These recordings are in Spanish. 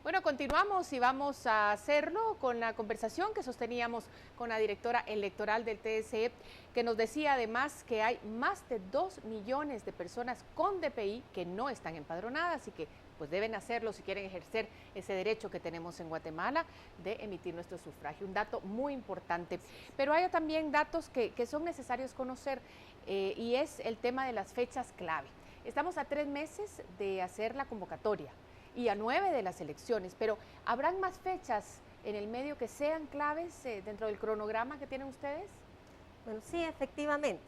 Bueno, continuamos y vamos a hacerlo con la conversación que sosteníamos con la directora electoral del TSE, que nos decía además que hay más de 2 millones de personas con DPI que no están empadronadas y que pues deben hacerlo si quieren ejercer ese derecho que tenemos en Guatemala de emitir nuestro sufragio. Un dato muy importante. Pero hay también datos que son necesarios conocer y es el tema de las fechas clave. Estamos a 3 meses de hacer la convocatoria y a 9 de las elecciones, pero ¿habrán más fechas en el medio que sean claves dentro del cronograma que tienen ustedes? Bueno, sí, efectivamente.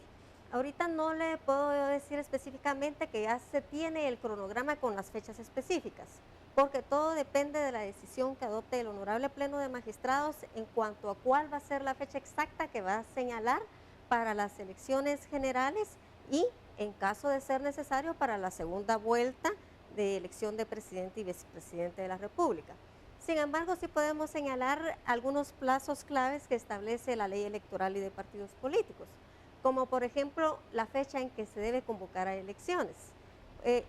Ahorita no le puedo decir específicamente que ya se tiene el cronograma con las fechas específicas, porque todo depende de la decisión que adopte el Honorable Pleno de Magistrados en cuanto a cuál va a ser la fecha exacta que va a señalar para las elecciones generales y, en caso de ser necesario, para la segunda vuelta de elección de presidente y vicepresidente de la República. Sin embargo, sí podemos señalar algunos plazos claves que establece la ley electoral y de partidos políticos, como por ejemplo la fecha en que se debe convocar a elecciones.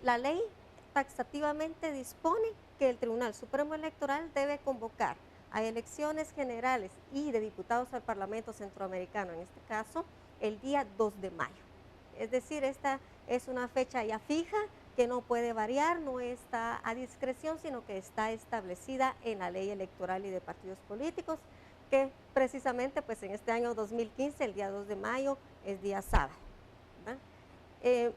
La ley taxativamente dispone que el Tribunal Supremo Electoral debe convocar a elecciones generales y de diputados al Parlamento Centroamericano, en este caso, el día 2 de mayo. Es decir, esta es una fecha ya fija que no puede variar, no está a discreción, sino que está establecida en la ley electoral y de partidos políticos, que precisamente pues en este año 2015, el día 2 de mayo, es día sábado.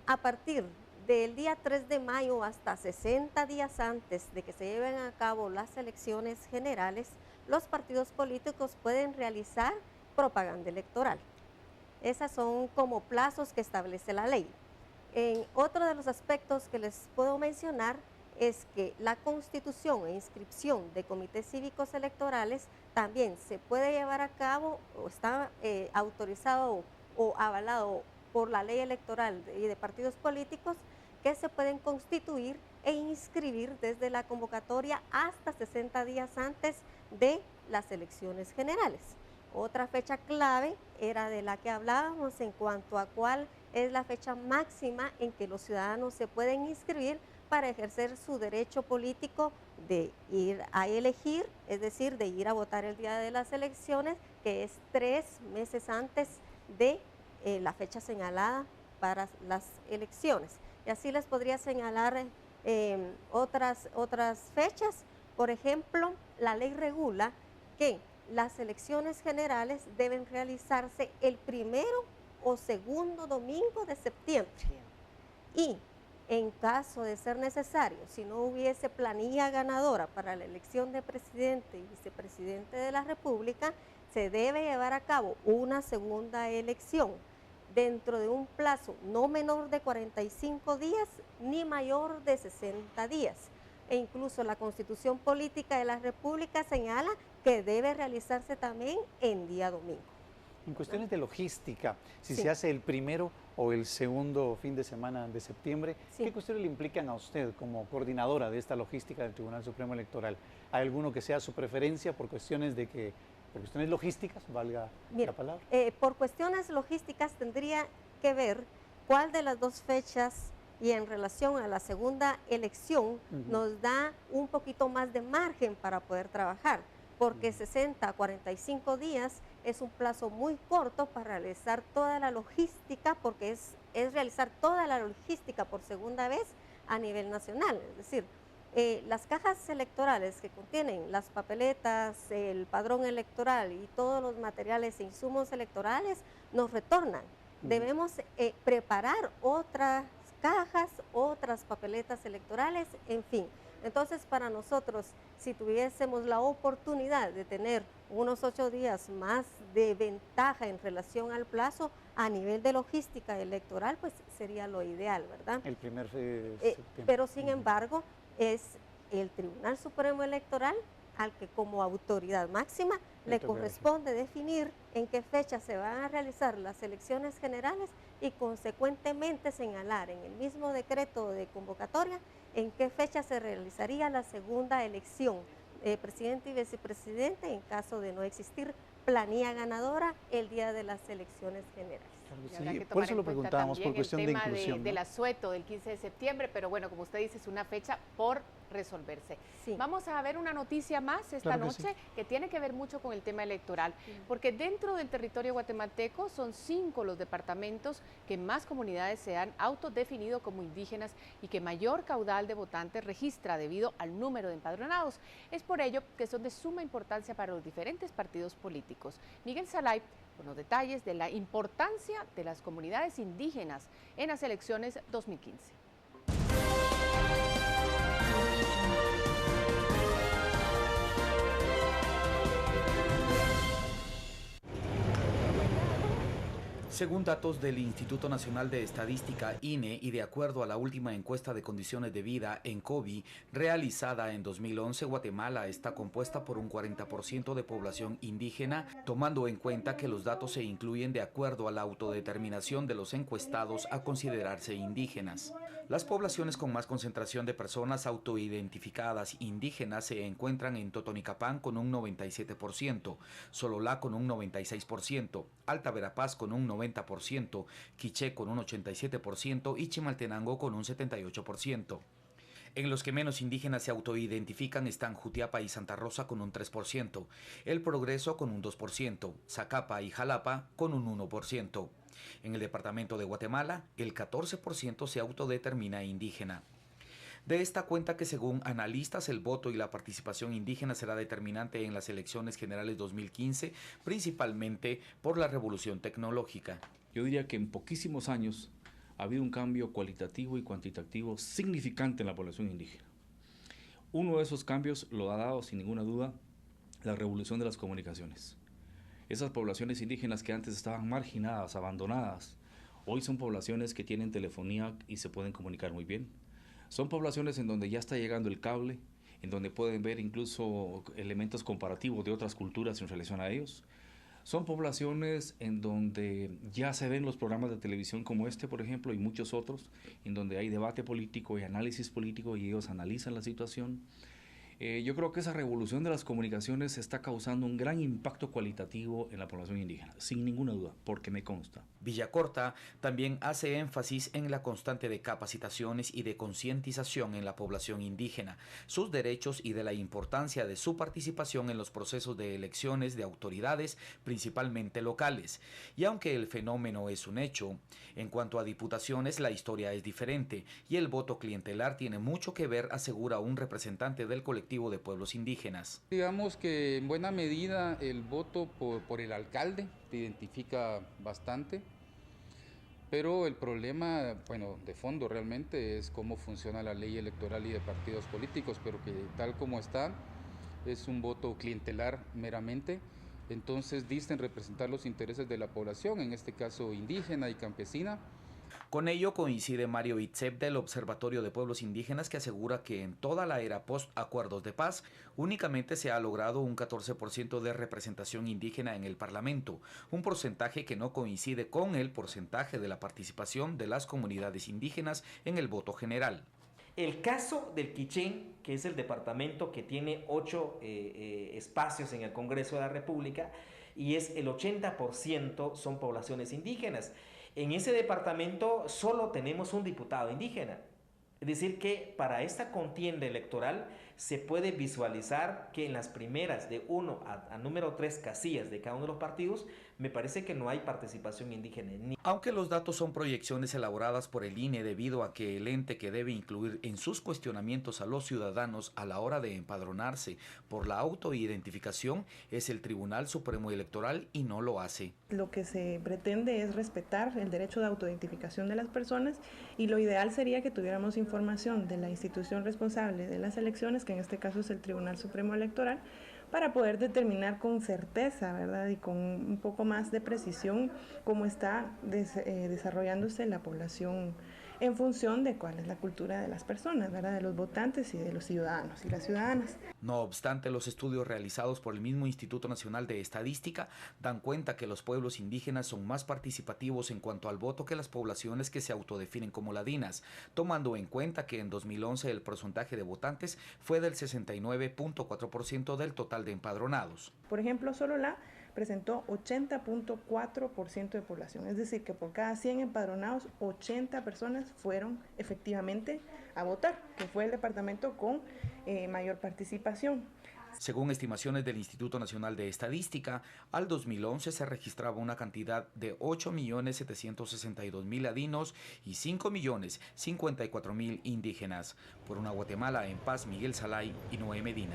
A partir del día 3 de mayo hasta 60 días antes de que se lleven a cabo las elecciones generales, los partidos políticos pueden realizar propaganda electoral. Esas son como plazos que establece la ley. Otro de los aspectos que les puedo mencionar es que la constitución e inscripción de comités cívicos electorales también se puede llevar a cabo o está autorizado o avalado por la ley electoral y de partidos políticos que se pueden constituir e inscribir desde la convocatoria hasta 60 días antes de las elecciones generales. Otra fecha clave era de la que hablábamos en cuanto a cuál es la fecha máxima en que los ciudadanos se pueden inscribir para ejercer su derecho político de ir a elegir, es decir, de ir a votar el día de las elecciones, que es 3 meses antes de la fecha señalada para las elecciones. Y así les podría señalar otras fechas. Por ejemplo, la ley regula que las elecciones generales deben realizarse el primero o segundo domingo de septiembre. Y en caso de ser necesario, si no hubiese planilla ganadora para la elección de presidente y vicepresidente de la República, se debe llevar a cabo una segunda elección dentro de un plazo no menor de 45 días ni mayor de 60 días. E incluso la Constitución Política de la República señala que debe realizarse también en día domingo. En cuestiones de logística, si Sí. se hace el primero o el segundo fin de semana de septiembre, Sí. ¿qué cuestiones le implican a usted como coordinadora de esta logística del Tribunal Supremo Electoral? ¿Hay alguno que sea su preferencia por cuestiones logísticas, valga Mira, la palabra? por cuestiones logísticas tendría que ver cuál de las dos fechas y en relación a la segunda elección nos da un poquito más de margen para poder trabajar, porque 60 a 45 días es un plazo muy corto para realizar toda la logística, porque es realizar toda la logística por segunda vez a nivel nacional, es decir, las cajas electorales que contienen las papeletas, el padrón electoral y todos los materiales e insumos electorales nos retornan. Debemos preparar otras cajas, otras papeletas electorales, en fin. Entonces, para nosotros, si tuviésemos la oportunidad de tener unos 8 días más de ventaja en relación al plazo a nivel de logística electoral, pues sería lo ideal, ¿verdad? El primer de septiembre. Pero sin embargo, es el Tribunal Supremo Electoral al que como autoridad máxima le corresponde definir en qué fecha se van a realizar las elecciones generales y consecuentemente señalar en el mismo decreto de convocatoria en qué fecha se realizaría la segunda elección de presidente y vicepresidente en caso de no existir planilla ganadora el día de las elecciones generales. Y Sí, habrá que por tomar eso en lo cuenta preguntábamos, por también cuestión el de tema inclusión, ¿no? del asueto del 15 de septiembre, pero bueno, como usted dice, es una fecha por resolverse. Sí. Vamos a ver una noticia más esta Claro que noche sí. que tiene que ver mucho con el tema electoral, porque dentro del territorio guatemalteco son 5 los departamentos que más comunidades se han autodefinido como indígenas y que mayor caudal de votantes registra debido al número de empadronados. Es por ello que son de suma importancia para los diferentes partidos políticos. Miguel Salay con los detalles de la importancia de las comunidades indígenas en las elecciones 2015. Según datos del Instituto Nacional de Estadística INE y de acuerdo a la última encuesta de condiciones de vida en COVID realizada en 2011, Guatemala está compuesta por un 40% de población indígena, tomando en cuenta que los datos se incluyen de acuerdo a la autodeterminación de los encuestados a considerarse indígenas. Las poblaciones con más concentración de personas autoidentificadas indígenas se encuentran en Totonicapán con un 97%, Sololá con un 96%, Alta Verapaz con un 90%, Quiché con un 87% y Chimaltenango con un 78%. En los que menos indígenas se autoidentifican están Jutiapa y Santa Rosa con un 3%, El Progreso con un 2%, Zacapa y Jalapa con un 1%. En el departamento de Guatemala, el 14% se autodetermina indígena. De esta cuenta que según analistas el voto y la participación indígena será determinante en las elecciones generales 2015, principalmente por la revolución tecnológica. Yo diría que en poquísimos años ha habido un cambio cualitativo y cuantitativo significante en la población indígena. Uno de esos cambios lo ha dado sin ninguna duda la revolución de las comunicaciones. Esas poblaciones indígenas que antes estaban marginadas, abandonadas, hoy son poblaciones que tienen telefonía y se pueden comunicar muy bien. Son poblaciones en donde ya está llegando el cable, en donde pueden ver incluso elementos comparativos de otras culturas en relación a ellos. Son poblaciones en donde ya se ven los programas de televisión como este, por ejemplo, y muchos otros, en donde hay debate político y análisis político y ellos analizan la situación. Yo creo que esa revolución de las comunicaciones está causando un gran impacto cualitativo en la población indígena, sin ninguna duda, porque me consta. Villacorta también hace énfasis en la constante de capacitaciones y de concientización en la población indígena, sus derechos y de la importancia de su participación en los procesos de elecciones de autoridades, principalmente locales. Y aunque el fenómeno es un hecho, en cuanto a diputaciones la historia es diferente y el voto clientelar tiene mucho que ver, asegura un representante del colectivo de pueblos indígenas. Digamos que en buena medida el voto por el alcalde te identifica bastante, pero el problema, bueno, de fondo realmente es cómo funciona la ley electoral y de partidos políticos, pero que tal como está es un voto clientelar meramente, entonces dicen representar los intereses de la población, en este caso indígena y campesina. Con ello coincide Mario Itzep del Observatorio de Pueblos Indígenas, que asegura que en toda la era post-acuerdos de paz únicamente se ha logrado un 14% de representación indígena en el Parlamento, un porcentaje que no coincide con el porcentaje de la participación de las comunidades indígenas en el voto general. El caso del Quiché, que es el departamento que tiene 8 espacios en el Congreso de la República, y es el 80% son poblaciones indígenas. En ese departamento solo tenemos un diputado indígena. Es decir, que para esta contienda electoral se puede visualizar que en las primeras de 1 a número 3 casillas de cada uno de los partidos, me parece que no hay participación indígena. Aunque los datos son proyecciones elaboradas por el INE debido a que el ente que debe incluir en sus cuestionamientos a los ciudadanos a la hora de empadronarse por la autoidentificación es el Tribunal Supremo Electoral y no lo hace. Lo que se pretende es respetar el derecho de autoidentificación de las personas y lo ideal sería que tuviéramos información de la institución responsable de las elecciones, que en este caso es el Tribunal Supremo Electoral, para poder determinar con certeza, ¿verdad? Y con un poco más de precisión cómo está desarrollándose la población en función de cuál es la cultura de las personas, ¿verdad? De los votantes y de los ciudadanos y las ciudadanas. No obstante, los estudios realizados por el mismo Instituto Nacional de Estadística dan cuenta que los pueblos indígenas son más participativos en cuanto al voto que las poblaciones que se autodefinen como ladinas, tomando en cuenta que en 2011 el porcentaje de votantes fue del 69.4% del total de empadronados. Por ejemplo, Sololá presentó 80.4% de población, es decir, que por cada 100 empadronados, 80 personas fueron efectivamente a votar, que fue el departamento con mayor participación. Según estimaciones del Instituto Nacional de Estadística, al 2011 se registraba una cantidad de 8.762.000 ladinos y 5.054.000 indígenas. Por una Guatemala en paz, Miguel Salay y Noé Medina.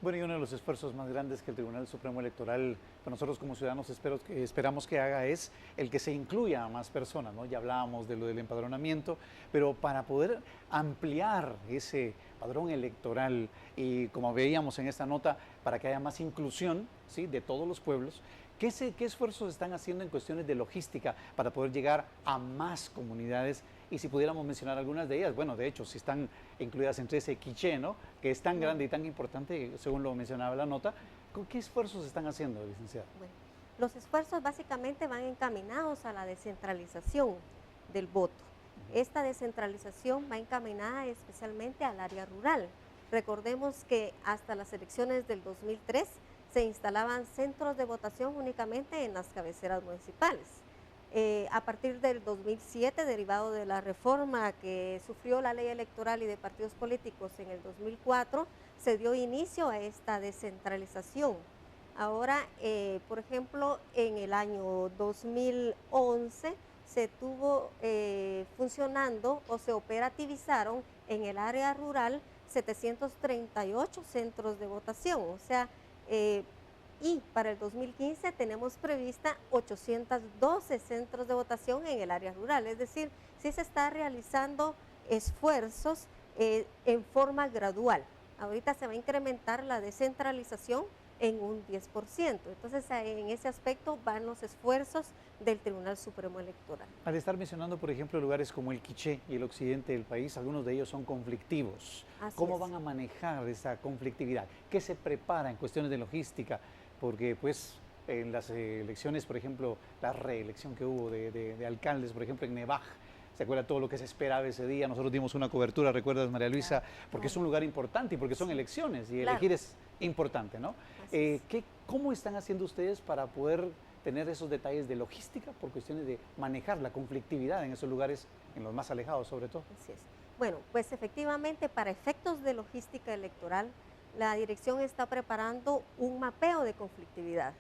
Bueno, y uno de los esfuerzos más grandes que el Tribunal Supremo Electoral, para nosotros como ciudadanos esperamos que haga es el que se incluya a más personas, ¿no? Ya hablábamos de lo del empadronamiento, pero para poder ampliar ese padrón electoral y como veíamos en esta nota, para que haya más inclusión, ¿sí?, de todos los pueblos, ¿qué esfuerzos están haciendo en cuestiones de logística para poder llegar a más comunidades? Y si pudiéramos mencionar algunas de ellas, bueno, de hecho, si están incluidas entre ese quiché, ¿no?, que es tan grande y tan importante, según lo mencionaba la nota, ¿qué esfuerzos están haciendo, licenciada? Bueno, los esfuerzos básicamente van encaminados a la descentralización del voto. Esta descentralización va encaminada especialmente al área rural. Recordemos que hasta las elecciones del 2003 se instalaban centros de votación únicamente en las cabeceras municipales. A partir del 2007, derivado de la reforma que sufrió la ley electoral y de partidos políticos en el 2004, se dio inicio a esta descentralización. Ahora, por ejemplo, en el año 2011 se tuvo funcionando o se operativizaron en el área rural 738 centros de votación, o sea, y para el 2015 tenemos prevista 812 centros de votación en el área rural, es decir, sí se está realizando esfuerzos en forma gradual. Ahorita se va a incrementar la descentralización en un 10%, entonces en ese aspecto van los esfuerzos del Tribunal Supremo Electoral. Al estar mencionando, por ejemplo, lugares como el Quiché y el occidente del país, algunos de ellos son conflictivos. ¿Cómo van a manejar esa conflictividad? ¿Qué se prepara en cuestiones de logística? Porque pues en las elecciones, por ejemplo, la reelección que hubo de alcaldes, por ejemplo, en Nevaj, ¿se acuerda todo lo que se esperaba ese día? Nosotros dimos una cobertura, ¿recuerdas, María Luisa? Porque es un lugar importante y porque son elecciones y elegir es importante, ¿no? ¿Cómo están haciendo ustedes para poder tener esos detalles de logística por cuestiones de manejar la conflictividad en esos lugares, en los más alejados sobre todo? Así es. Bueno, pues efectivamente para efectos de logística electoral, la dirección está preparando un mapeo de conflictividad.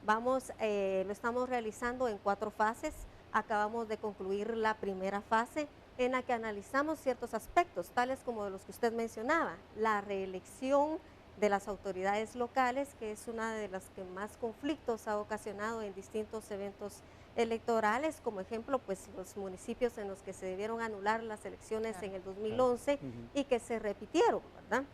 Lo estamos realizando en 4 fases. Acabamos de concluir la primera fase en la que analizamos ciertos aspectos, tales como los que usted mencionaba, la reelección de las autoridades locales, que es una de las que más conflictos ha ocasionado en distintos eventos electorales, como ejemplo, pues los municipios en los que se debieron anular las elecciones en el 2011 y que se repitieron, ¿verdad?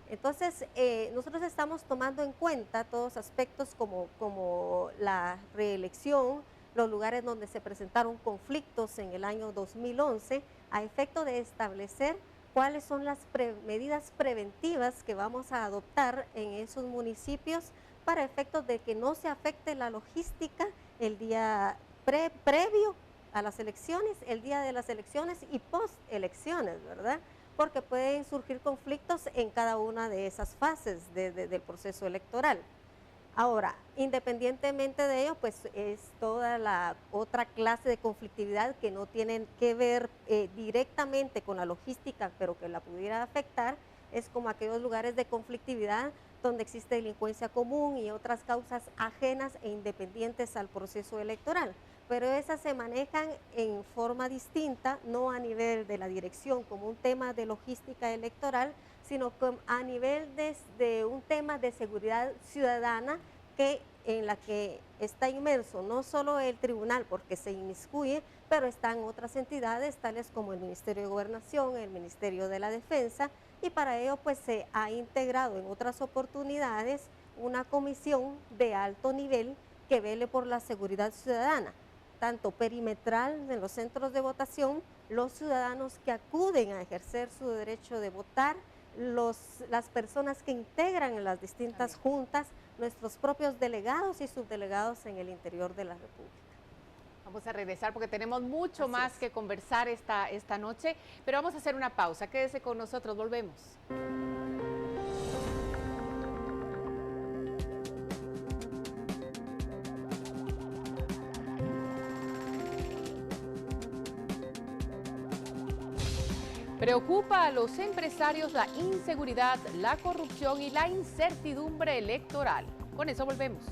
Entonces, nosotros estamos tomando en cuenta todos aspectos como la reelección, los lugares donde se presentaron conflictos en el año 2011, a efecto de establecer cuáles son las medidas preventivas que vamos a adoptar en esos municipios para efectos de que no se afecte la logística el día previo a las elecciones, el día de las elecciones y post-elecciones, ¿verdad? Porque pueden surgir conflictos en cada una de esas fases del proceso electoral. Ahora, independientemente de ello, pues es toda la otra clase de conflictividad que no tienen que ver directamente con la logística, pero que la pudiera afectar, es como aquellos lugares de conflictividad donde existe delincuencia común y otras causas ajenas e independientes al proceso electoral. Pero esas se manejan en forma distinta, no a nivel de la dirección como un tema de logística electoral, sino a nivel de un tema de seguridad ciudadana en la que está inmerso no solo el tribunal porque se inmiscuye, pero están otras entidades tales como el Ministerio de Gobernación, el Ministerio de la Defensa, y para ello pues se ha integrado en otras oportunidades una comisión de alto nivel que vele por la seguridad ciudadana, tanto perimetral en los centros de votación, los ciudadanos que acuden a ejercer su derecho de votar, las personas que integran las distintas juntas, nuestros propios delegados y subdelegados en el interior de la República. Vamos a regresar porque tenemos mucho más que conversar esta noche, pero vamos a hacer una pausa. Quédese con nosotros, volvemos. Preocupa a los empresarios la inseguridad, la corrupción y la incertidumbre electoral. Con eso volvemos.